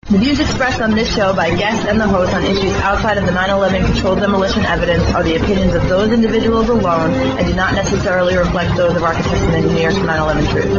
The views expressed on this show by guests and the host on issues outside of the 9/11 controlled demolition evidence are the opinions of those individuals alone and do not necessarily reflect those of architects and engineers for 9/11 Truth.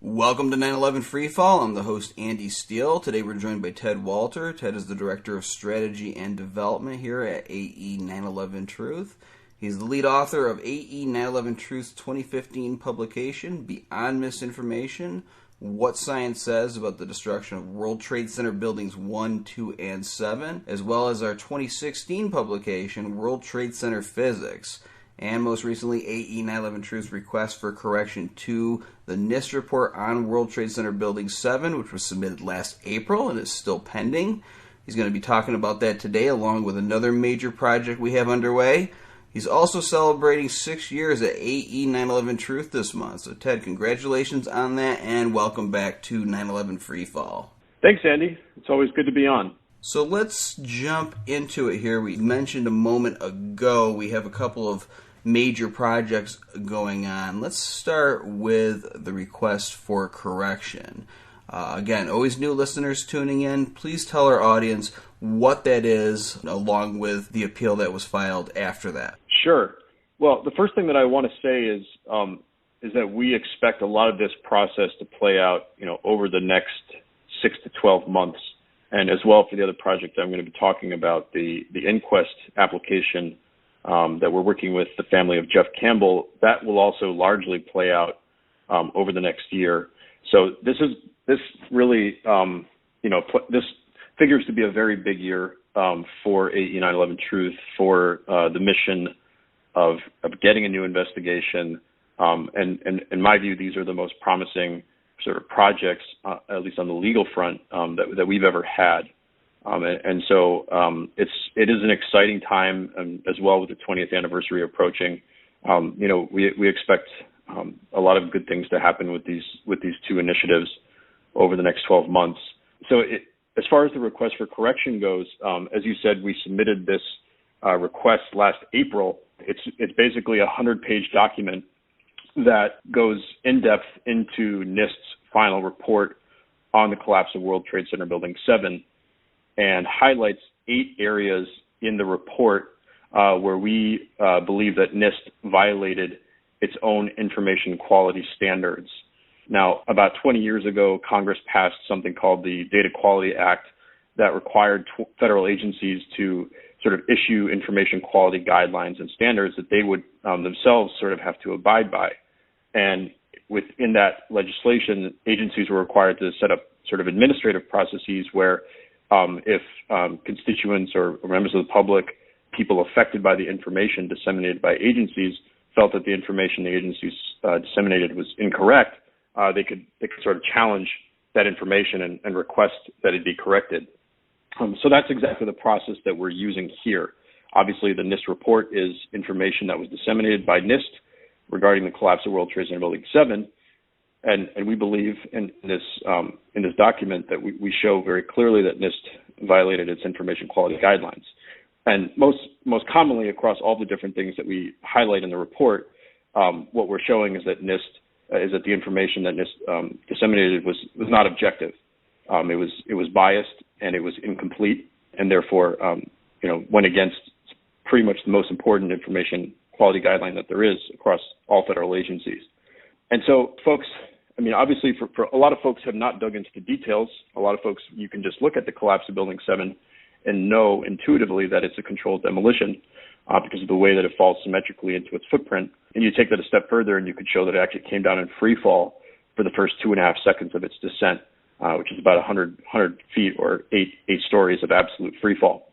Welcome to 9/11 Freefall. I'm the host, Andy Steele. Today we're joined by Ted Walter. Ted is the Director of Strategy and Development here at AE 9/11 Truth. He's the lead author of AE 9/11 Truth's 2015 publication, Beyond Misinformation, What Science Says About the Destruction of World Trade Center Buildings 1, 2, and 7, as well as our 2016 publication, World Trade Center Physics, and most recently, AE 9/11 Truth's request for correction to the NIST report on World Trade Center Building 7, which was submitted last April and is still pending. He's going to be talking about that today, along with another major project we have underway. He's also celebrating 6 years at AE 9/11 Truth this month. So, Ted, congratulations on that, and welcome back to 9/11 Freefall. Thanks, Andy. It's always good to be on. So let's jump into it here. We mentioned a moment ago we have a couple of major projects going on. Let's start with the request for correction. Again, always new listeners tuning in. Please tell our audience what that is, along with the appeal that was filed after that. Sure. Well, the first thing that I want to say is that we expect a lot of this process to play out, over the next 6 to 12 months, and as well for the other project I'm going to be talking about, the inquest application that we're working with the family of Geoff Campbell. That will also largely play out over the next year. So this really, this figures to be a very big year for AE 9/11 Truth, for the mission of getting a new investigation. And in my view, these are the most promising sort of projects, at least on the legal front, that we've ever had. So it is an exciting time, as well, with the 20th anniversary approaching. We expect a lot of good things to happen with these two initiatives over the next 12 months. So as far as the request for correction goes, as you said, we submitted this request last April. It's basically a 100-page document that goes in depth into NIST's final report on the collapse of World Trade Center Building 7. And highlights 8 areas in the report where we believe that NIST violated its own information quality standards. Now, about 20 years ago, Congress passed something called the Data Quality Act that required federal agencies to sort of issue information quality guidelines and standards that they would themselves sort of have to abide by. And within that legislation, agencies were required to set up sort of administrative processes where if constituents or members of the public, people affected by the information disseminated by agencies, felt that the information the agencies disseminated was incorrect, they could sort of challenge that information and request that it be corrected. So that's exactly the process that we're using here. Obviously, the NIST report is information that was disseminated by NIST regarding the collapse of World Trade Center Building 7. And we believe in this document that we show very clearly that NIST violated its information quality guidelines. And most commonly across all the different things that we highlight in the report, what we're showing is that that the information that NIST disseminated was not objective. It was biased and it was incomplete, and therefore went against pretty much the most important information quality guideline that there is across all federal agencies. And so, folks, obviously, for a lot of folks have not dug into the details. A lot of folks, you can just look at the collapse of Building 7 and know intuitively that it's a controlled demolition because of the way that it falls symmetrically into its footprint. And you take that a step further, and you could show that it actually came down in free fall for the first 2.5 seconds of its descent, which is about 100 feet or eight stories of absolute free fall.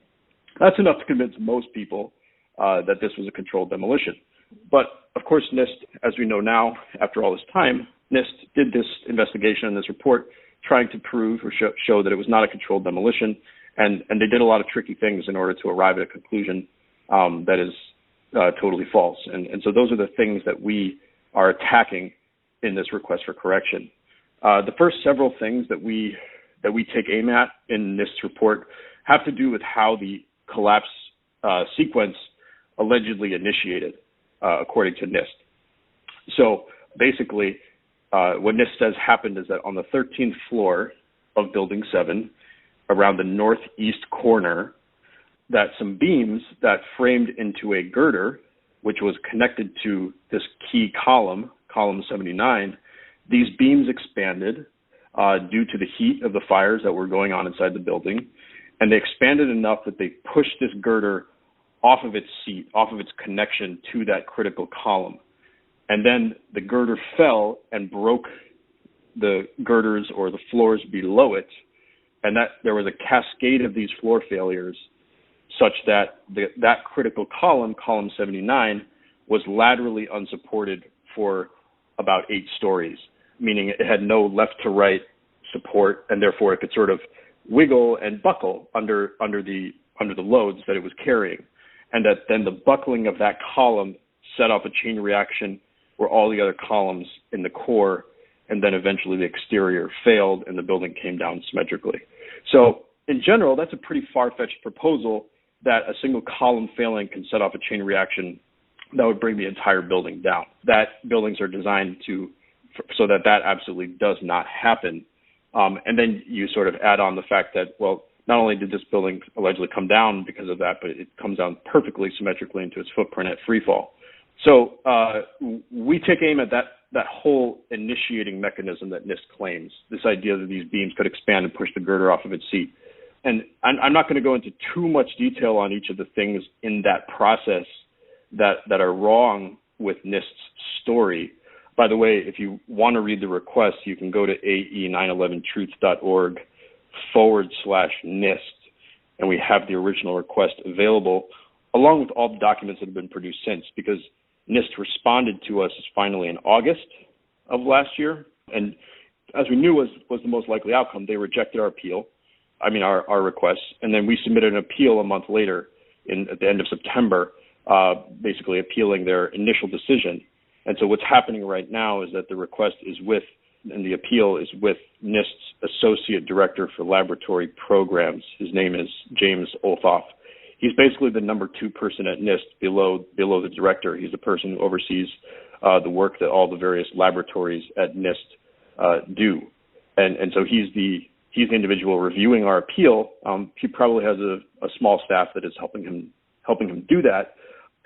That's enough to convince most people that this was a controlled demolition. But of course, NIST, as we know now, after all this time, NIST did this investigation and this report trying to prove or show that it was not a controlled demolition. And they did a lot of tricky things in order to arrive at a conclusion that is totally false. And so those are the things that we are attacking in this request for correction. The first several things that we take aim at in this report have to do with how the collapse sequence allegedly initiated, according to NIST. So basically, what NIST says happened is that on the 13th floor of Building 7, around the northeast corner, that some beams that framed into a girder, which was connected to this key column, column 79, these beams expanded due to the heat of the fires that were going on inside the building, and they expanded enough that they pushed this girder off of its seat, off of its connection to that critical column. And then the girder fell and broke the girders or the floors below it, and that there was a cascade of these floor failures such that that critical column, column 79, was laterally unsupported for about 8 stories, meaning it had no left to right support, and therefore it could sort of wiggle and buckle under the loads that it was carrying. And that then the buckling of that column set off a chain reaction where all the other columns in the core and then eventually the exterior failed and the building came down symmetrically. So in general, that's a pretty far-fetched proposal that a single column failing can set off a chain reaction that would bring the entire building down. That buildings are designed so that absolutely does not happen. And then you sort of add on the fact that, well, not only did this building allegedly come down because of that, but it comes down perfectly symmetrically into its footprint at free fall. So we take aim at that whole initiating mechanism that NIST claims, this idea that these beams could expand and push the girder off of its seat. And I'm not going to go into too much detail on each of the things in that process that are wrong with NIST's story. By the way, if you want to read the request, you can go to ae911truth.org/NIST, and we have the original request available, along with all the documents that have been produced since, because NIST responded to us finally in August of last year. And as we knew was the most likely outcome, they rejected our requests. And then we submitted an appeal a month later at the end of September, basically appealing their initial decision. And so what's happening right now is that the request and the appeal is with NIST's Associate Director for Laboratory Programs. His name is James Olthoff. He's basically the number 2 person at NIST below the director. He's the person who oversees the work that all the various laboratories at NIST do. And so he's the individual reviewing our appeal. He probably has a small staff that is helping him do that.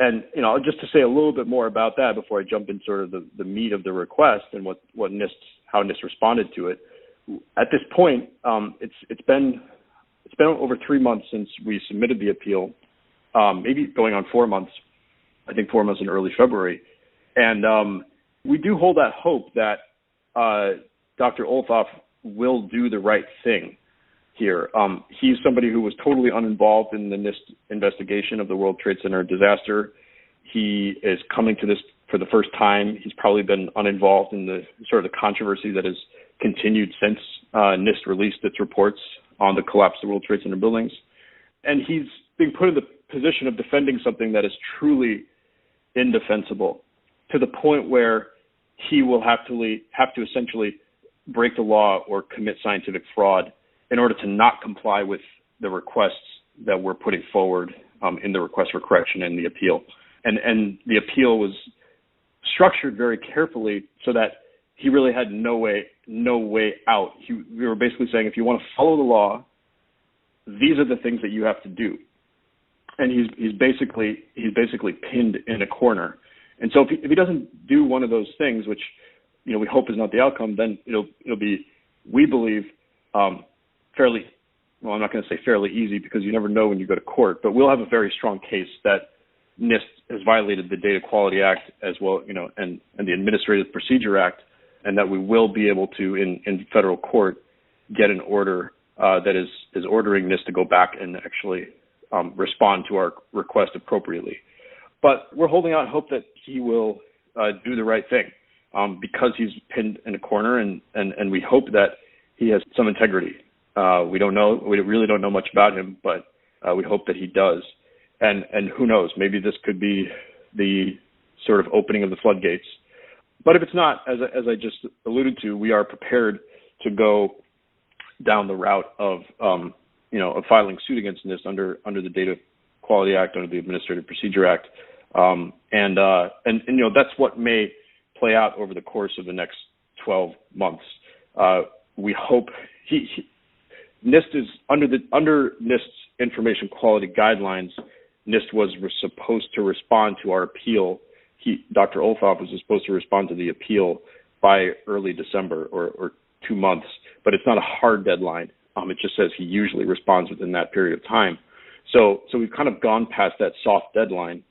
And, just to say a little bit more about that before I jump in sort of the meat of the request and how NIST responded to it. At this point, it's been over 3 months since we submitted the appeal, maybe going on 4 months, I think 4 months in early February. And we do hold that hope that Dr. Olthoff will do the right thing here. He's somebody who was totally uninvolved in the NIST investigation of the World Trade Center disaster. He is coming to this for the first time. He's probably been uninvolved in the sort of the controversy that has continued since NIST released its reports on the collapse of the World Trade Center buildings. And he's being put in the position of defending something that is truly indefensible, to the point where he will have to essentially break the law or commit scientific fraud in order to not comply with the requests that we're putting forward in the request for correction and the appeal. And the appeal was structured very carefully so that he really had no way out. We were basically saying, if you want to follow the law, these are the things that you have to do. And he's basically pinned in a corner. And so if he doesn't do one of those things, which we hope is not the outcome, then it'll be, we believe, fairly, well, I'm not going to say fairly easy because you never know when you go to court, but we'll have a very strong case that NIST has violated the Data Quality Act as well, and the Administrative Procedure Act, and that we will be able to, in federal court, get an order that is ordering NIST to go back and actually respond to our request appropriately. But we're holding out hope that he will do the right thing because he's pinned in a corner, and we hope that he has some integrity. We don't know. We really don't know much about him, but we hope that he does. And who knows? Maybe this could be the sort of opening of the floodgates. But if it's not, as I just alluded to, we are prepared to go down the route of of filing suit against NIST under the Data Quality Act, under the Administrative Procedure Act, and that's what may play out over the course of the next 12 months. We hope NIST is under NIST's information quality guidelines. NIST was supposed to respond to our appeal. Dr. Olthoff was supposed to respond to the appeal by early December or 2 months, but it's not a hard deadline. It just says he usually responds within that period of time. So we've kind of gone past that soft deadline.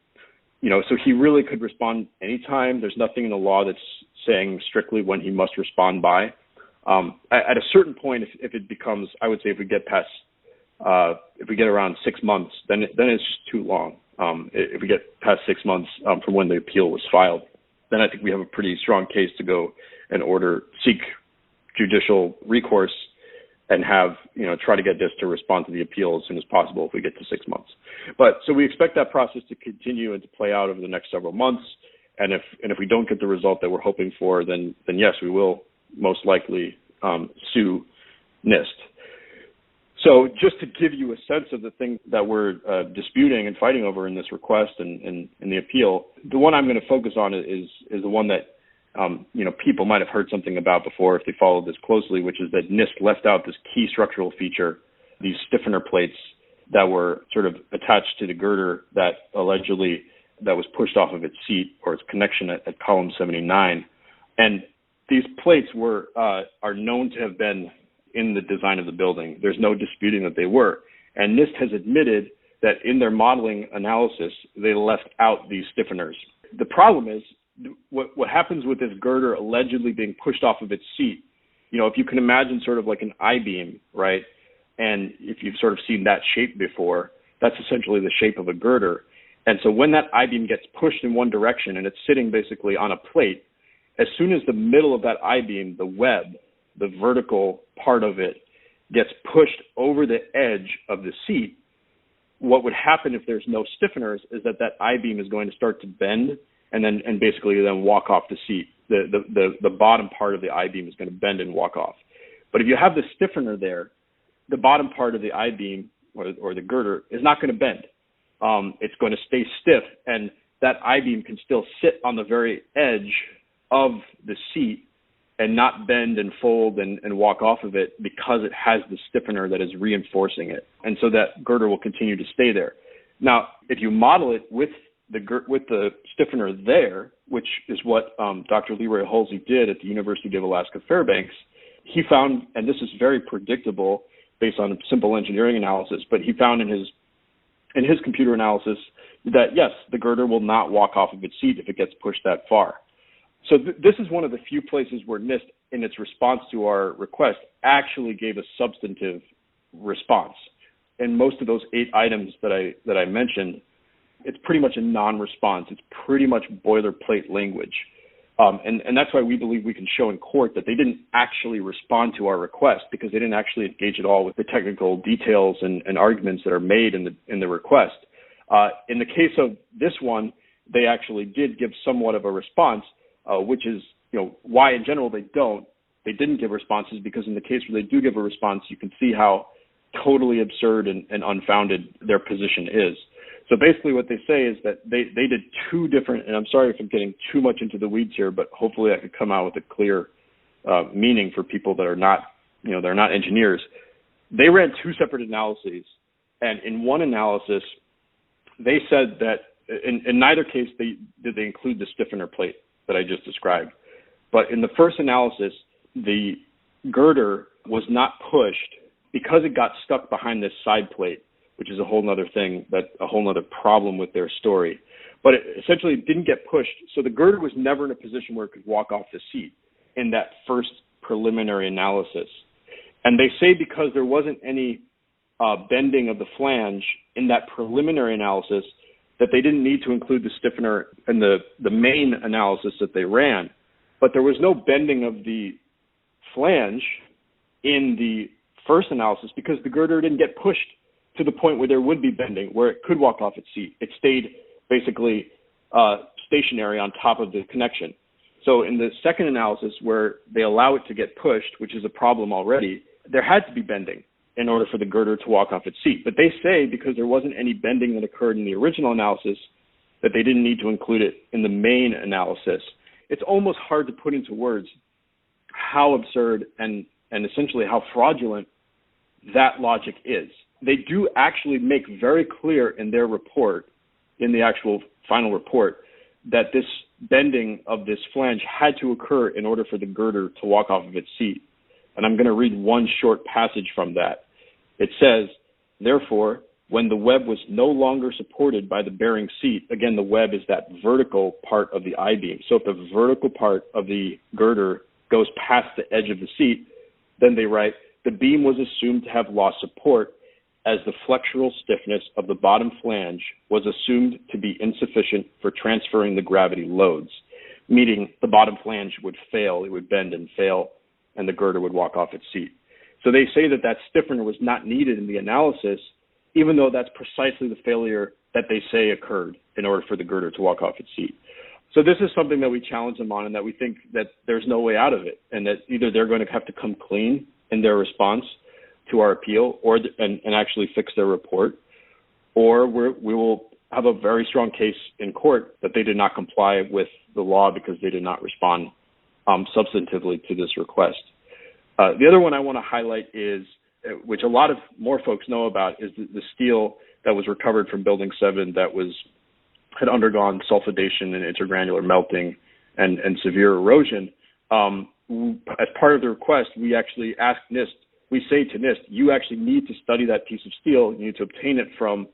So he really could respond anytime. There's nothing in the law that's saying strictly when he must respond by. At a certain point, if it becomes, I would say, if we get around 6 months, then it's just too long. If we get past 6 months from when the appeal was filed, then I think we have a pretty strong case to go and seek judicial recourse and try to get this to respond to the appeal as soon as possible if we get to 6 months. But so we expect that process to continue and to play out over the next several months. And if we don't get the result that we're hoping for, then yes, we will most likely sue NIST. So just to give you a sense of the things that we're disputing and fighting over in this request and in the appeal, the one I'm going to focus on is the one that people might have heard something about before if they followed this closely, which is that NIST left out this key structural feature, these stiffener plates that were sort of attached to the girder that allegedly that was pushed off of its seat or its connection at column 79. And these plates are known to have been in the design of the building. There's no disputing that they were. And NIST has admitted that in their modeling analysis, they left out these stiffeners. The problem is what happens with this girder allegedly being pushed off of its seat. If you can imagine sort of like an I-beam, right? And if you've sort of seen that shape before, that's essentially the shape of a girder. And so when that I-beam gets pushed in one direction and it's sitting basically on a plate, as soon as the middle of that I-beam, the web, the vertical part of it, gets pushed over the edge of the seat, what would happen if there's no stiffeners is that I-beam is going to start to bend and basically walk off the seat. The bottom part of the I-beam is going to bend and walk off. But if you have the stiffener there, the bottom part of the I-beam or the girder is not going to bend. It's going to stay stiff, and that I-beam can still sit on the very edge of the seat and not bend and fold and walk off of it because it has the stiffener that is reinforcing it. And so that girder will continue to stay there. Now, if you model it with the stiffener there, which is what Dr. Leroy Halsey did at the University of Alaska Fairbanks, he found, and this is very predictable based on simple engineering analysis, but he found in his computer analysis that, yes, the girder will not walk off of its seat if it gets pushed that far. So this is one of the few places where NIST, in its response to our request, actually gave a substantive response. And most of those 8 items that I mentioned, it's pretty much a non-response. It's pretty much boilerplate language. And that's why we believe we can show in court that they didn't actually respond to our request because they didn't actually engage at all with the technical details and arguments that are made in the request. In the case of this one, they actually did give somewhat of a response, which is why in general they didn't give responses, because in the case where they do give a response, you can see how totally absurd and unfounded their position is. So basically what they say is that they did 2 different, and I'm sorry if I'm getting too much into the weeds here, but hopefully I could come out with a clear meaning for people that are not, they're not engineers. They ran 2 separate analyses, and in one analysis, they said that in neither case did they include the stiffener plate that I just described. But in the first analysis, the girder was not pushed because it got stuck behind this side plate, which is a whole other thing, a whole other problem with their story. But it essentially didn't get pushed. So the girder was never in a position where it could walk off the seat in that first preliminary analysis. And they say because there wasn't any bending of the flange in that preliminary analysis, that they didn't need to include the stiffener in the main analysis that they ran, but there was no bending of the flange in the first analysis because the girder didn't get pushed to the point where there would be bending, where it could walk off its seat. It stayed basically stationary on top of the connection. So in the second analysis, where they allow it to get pushed, which is a problem already, there had to be bending in order for the girder to walk off its seat. But they say because there wasn't any bending that occurred in the original analysis, that they didn't need to include it in the main analysis. It's almost hard to put into words how absurd and essentially how fraudulent that logic is. They do actually make very clear in their report, in the actual final report, that this bending of this flange had to occur in order for the girder to walk off of its seat. And I'm going to read one short passage from that. It says, therefore, when the web was no longer supported by the bearing seat, again, the web is that vertical part of the I-beam. So if the vertical part of the girder goes past the edge of the seat, then they write, the beam was assumed to have lost support as the flexural stiffness of the bottom flange was assumed to be insufficient for transferring the gravity loads, meaning the bottom flange would fail, it would bend and fail, and the girder would walk off its seat. So they say that that stiffener was not needed in the analysis, even though that's precisely the failure that they say occurred in order for the girder to walk off its seat. So this is something that we challenge them on, and that we think that there's no way out of it, and that either they're going to have to come clean in their response to our appeal and actually fix their report, or we will have a very strong case in court that they did not comply with the law because they did not respond substantively to this request. The other one I want to highlight is, which a lot of more folks know about, is the steel that was recovered from Building 7 that had undergone sulfidation and intergranular melting and severe erosion. As part of the request, we actually asked NIST, we say to NIST, you actually need to study that piece of steel. You need to obtain it from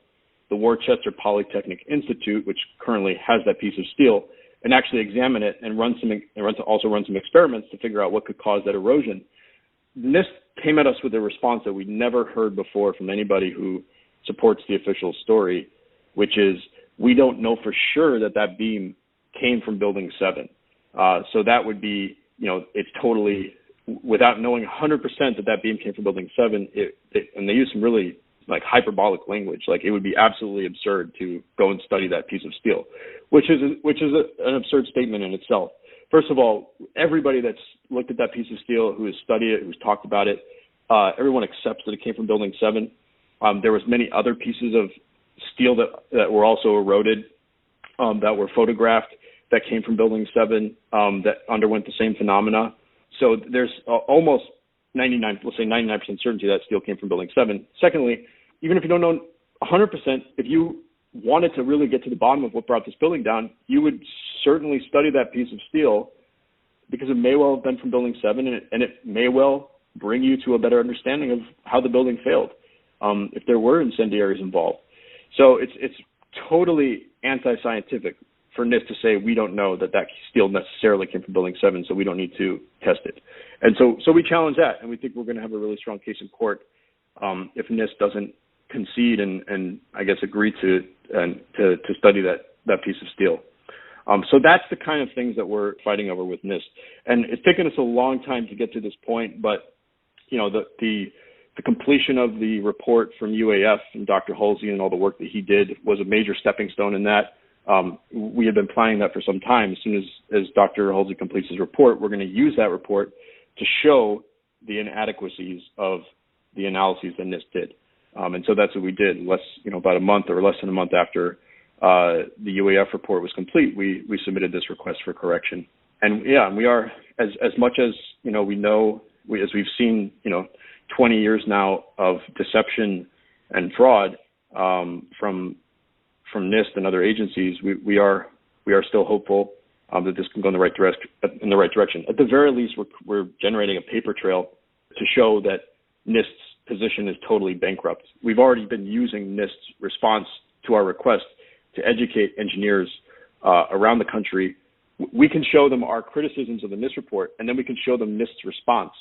the Worcester Polytechnic Institute, which currently has that piece of steel, and actually examine it and also run some experiments to figure out what could cause that erosion. NIST came at us with a response that we'd never heard before from anybody who supports the official story, which is, we don't know for sure that beam came from Building 7. So that would be, it's totally, without knowing 100% that beam came from Building 7, and they use some really hyperbolic language, it would be absolutely absurd to go and study that piece of steel, which is an absurd statement in itself. First of all, everybody that's looked at that piece of steel, who has studied it, who's talked about it, everyone accepts that it came from Building 7. There was many other pieces of steel that were also eroded, that were photographed, that came from Building 7, that underwent the same phenomena. So there's almost 99% certainty that steel came from Building 7. Secondly, even if you don't know 100%, if you wanted to really get to the bottom of what brought this building down, you would certainly study that piece of steel, because it may well have been from Building 7, and it may well bring you to a better understanding of how the building failed, if there were incendiaries involved. So it's totally anti-scientific for NIST to say we don't know that steel necessarily came from Building 7, so we don't need to test it. And so we challenge that, and we think we're going to have a really strong case in court if NIST doesn't concede and I guess agree to study that piece of steel. So that's the kind of things that we're fighting over with NIST. And it's taken us a long time to get to this point, but the completion of the report from UAF and Dr. Halsey and all the work that he did was a major stepping stone in that. We have been planning that for some time. As soon as Dr. Halsey completes his report, we're going to use that report to show the inadequacies of the analyses that NIST did. And so that's what we did. About a month or less than a month after the UAF report was complete, we submitted this request for correction. And we are, as much as we know, as we've seen 20 years now of deception and fraud from NIST and other agencies, we are still hopeful that this can go in the right direction. At the very least, we're generating a paper trail to show that NIST's position is totally bankrupt. We've already been using NIST's response to our request to educate engineers around the country. We can show them our criticisms of the NIST report, and then we can show them NIST's response.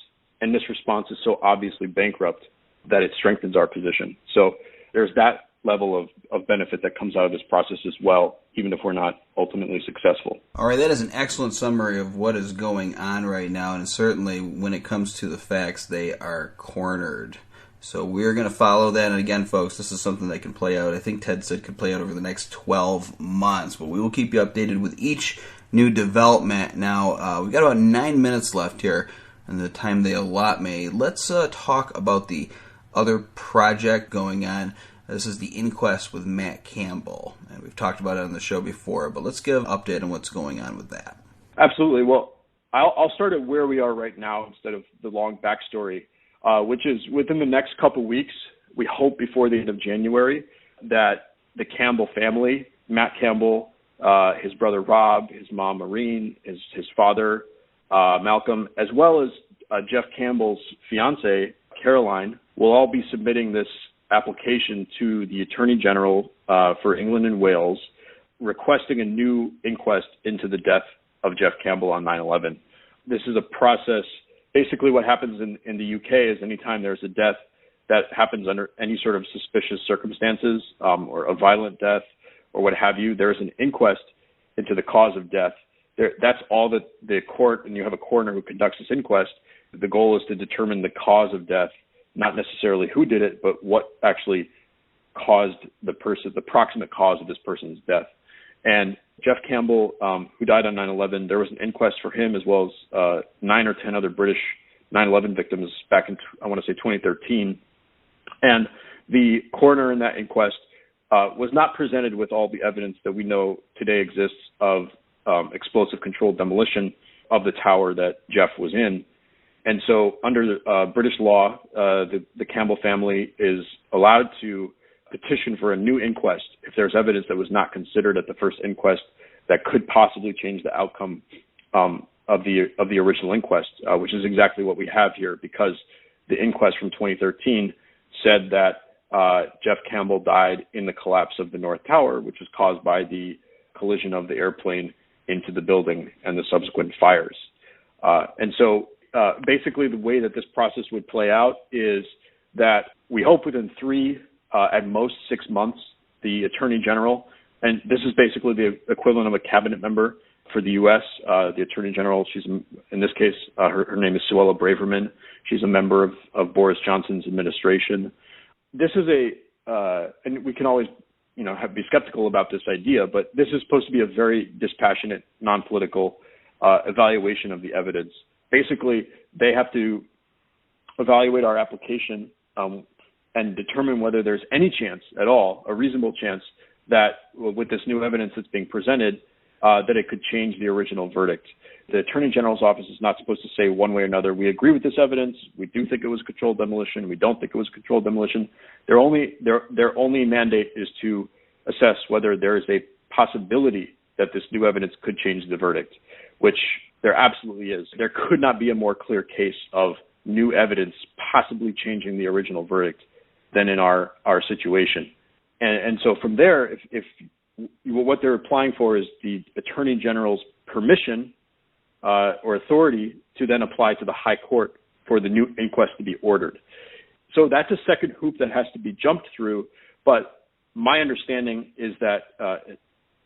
And NIST's response is so obviously bankrupt that it strengthens our position. So there's that level of benefit that comes out of this process as well, even if we're not ultimately successful. All right, that is an excellent summary of what is going on right now, and certainly when it comes to the facts, they are cornered. So we're going to follow that, and again, folks, this is something that can play out, I think Ted said could play out over the next 12 months, but we will keep you updated with each new development. Now, we've got about 9 minutes left here, and the time they allot me. Let's talk about the other project going on. This is the inquest with Matt Campbell, and we've talked about it on the show before, but let's give an update on what's going on with that. Absolutely. Well, I'll start at where we are right now instead of the long backstory, which is within the next couple weeks, we hope before the end of January, that the Campbell family, Matt Campbell, his brother Rob, his mom Maureen, his father Malcolm, as well as Geoff Campbell's fiance Caroline, will all be submitting this application to the Attorney General for England and Wales, requesting a new inquest into the death of Geoff Campbell on 9/11. This is a process. Basically, what happens in the UK is anytime there's a death that happens under any sort of suspicious circumstances, or a violent death, or what have you, there's an inquest into the cause of death. That's all that the court, and you have a coroner who conducts this inquest. The goal is to determine the cause of death, not necessarily who did it, but what actually caused the proximate cause of this person's death. And Geoff Campbell, who died on 9/11, there was an inquest for him as well as 9 or 10 other British 9/11 victims back in, I want to say, 2013. And the coroner in that inquest was not presented with all the evidence that we know today exists of explosive controlled demolition of the tower that Geoff was in. And so under British law, the Campbell family is allowed to petition for a new inquest if there's evidence that was not considered at the first inquest that could possibly change the outcome of the original inquest, which is exactly what we have here, because the inquest from 2013 said that Geoff Campbell died in the collapse of the North Tower, which was caused by the collision of the airplane into the building and the subsequent fires. And so basically the way that this process would play out is that we hope within 3, at most 6 months, the Attorney General, and this is basically the equivalent of a cabinet member for the U.S., the Attorney General, she's, in this case, her name is Suella Braverman. She's a member of Boris Johnson's administration. This is and we can always, be skeptical about this idea, but this is supposed to be a very dispassionate, non-political evaluation of the evidence. Basically, they have to evaluate our application and determine whether there's any chance at all, a reasonable chance, that with this new evidence that's being presented, that it could change the original verdict. The Attorney General's office is not supposed to say one way or another, we agree with this evidence, we do think it was controlled demolition, we don't think it was controlled demolition. Their only mandate is to assess whether there is a possibility that this new evidence could change the verdict, which there absolutely is. There could not be a more clear case of new evidence possibly changing the original verdict than in our situation. And so from there, if what they're applying for is the Attorney General's permission or authority to then apply to the High Court for the new inquest to be ordered. So that's a second hoop that has to be jumped through. But my understanding is that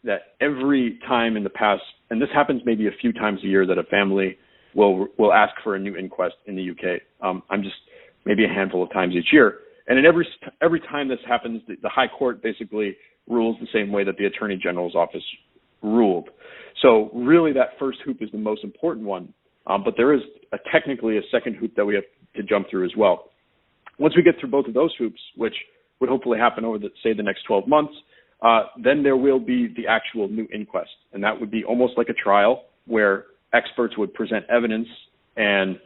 that every time in the past, and this happens maybe a few times a year, that a family will ask for a new inquest in the UK. I'm just maybe a handful of times each year. And in every time this happens, the High Court basically rules the same way that the Attorney General's office ruled. So really that first hoop is the most important one. But there is technically a second hoop that we have to jump through as well. Once we get through both of those hoops, which would hopefully happen over the next 12 months, then there will be the actual new inquest. And that would be almost like a trial where experts would present evidence, and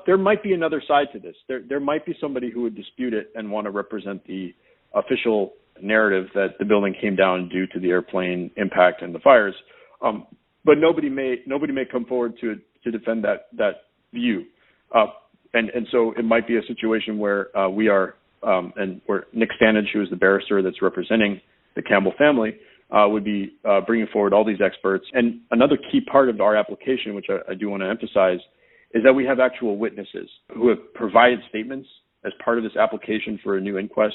there might be another side to this. There might be somebody who would dispute it and want to represent the official narrative that the building came down due to the airplane impact and the fires. But nobody may come forward to defend that view. And so it might be a situation where we are, and where Nick Stanage, who is the barrister that's representing the Campbell family, would be bringing forward all these experts. And another key part of our application, which I do want to emphasize, is that we have actual witnesses who have provided statements as part of this application for a new inquest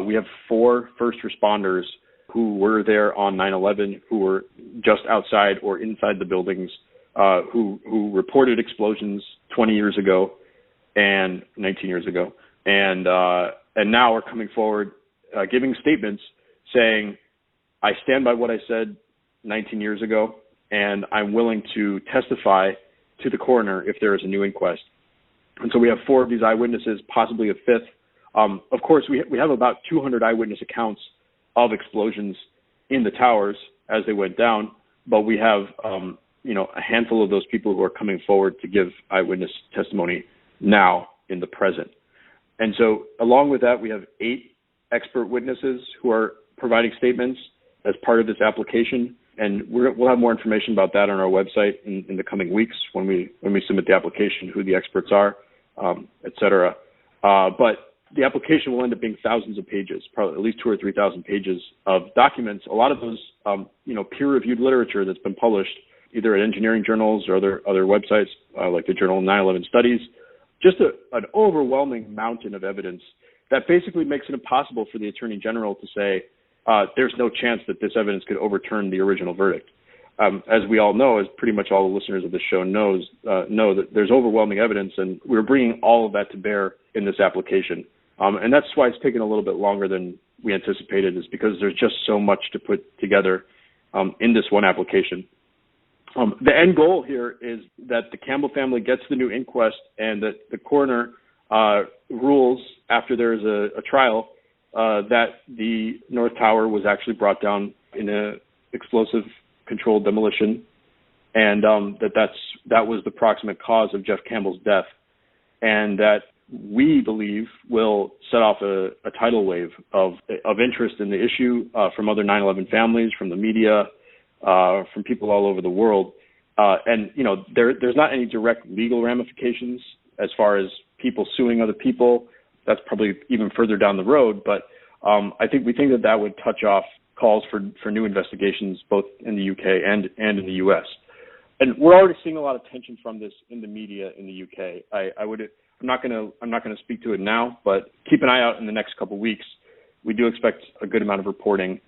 We have 4 first responders who were there on 9/11, who were just outside or inside the buildings, who reported explosions 20 years ago and 19 years ago, and now are coming forward, giving statements saying, I stand by what I said 19 years ago, and I'm willing to testify to the coroner if there is a new inquest. And so we have 4 of these eyewitnesses, possibly a 5th. Of course, we have about 200 eyewitness accounts of explosions in the towers as they went down, but we have a handful of those people who are coming forward to give eyewitness testimony now in the present. And so along with that, we have 8 expert witnesses who are providing statements as part of this application, and we'll have more information about that on our website in the coming weeks when we submit the application, who the experts are, et cetera. But the application will end up being thousands of pages, probably at least 2,000 or 3,000 pages of documents. A lot of those, peer-reviewed literature that's been published either at engineering journals or other websites like the journal 9/11 Studies. Just an overwhelming mountain of evidence that basically makes it impossible for the Attorney General to say there's no chance that this evidence could overturn the original verdict. As we all know, as pretty much all the listeners of this show know that there's overwhelming evidence, and we're bringing all of that to bear in this application. And that's why it's taken a little bit longer than we anticipated, is because there's just so much to put together in this one application. The end goal here is that the Campbell family gets the new inquest and that the coroner rules after there is a trial that the North Tower was actually brought down in an explosive controlled demolition, and that was the proximate cause of Geoff Campbell's death, and that we believe will set off a tidal wave of interest in the issue from other 9/11 families, from the media, from people all over the world. And there's not any direct legal ramifications as far as people suing other people. That's probably even further down the road. But we think that would touch off calls for new investigations both in the UK and in the US. And we're already seeing a lot of tension from this in the media in the UK. I'm not going to speak to it now, but keep an eye out in the next couple of weeks. We do expect a good amount of reporting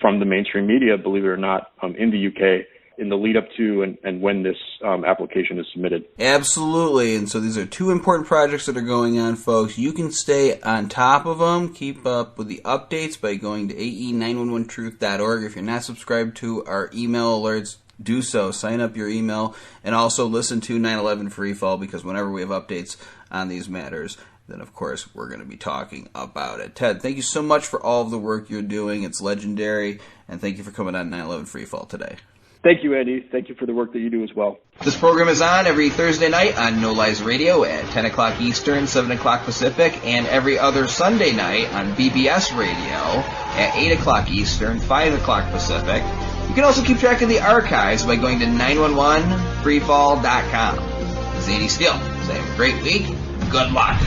from the mainstream media, believe it or not, in the UK in the lead up to and when this application is submitted. Absolutely. And so these are 2 important projects that are going on, folks. You can stay on top of them, keep up with the updates by going to ae911truth.org. If you're not subscribed to our email alerts, do so. Sign up your email, and also listen to 9/11 Freefall, because whenever we have updates on these matters, then of course we're going to be talking about it. Ted, thank you so much for all of the work you're doing. It's legendary, and thank you for coming on 9/11 Freefall today. Thank you, Andy. Thank you for the work that you do as well. This program is on every Thursday night on No Lies Radio at 10 o'clock Eastern, 7 o'clock Pacific, and every other Sunday night on BBS Radio at 8 o'clock Eastern, 5 o'clock Pacific. You can also keep track of the archives by going to 911freefall.com. This is Andy Steele saying, have a great week. Good luck.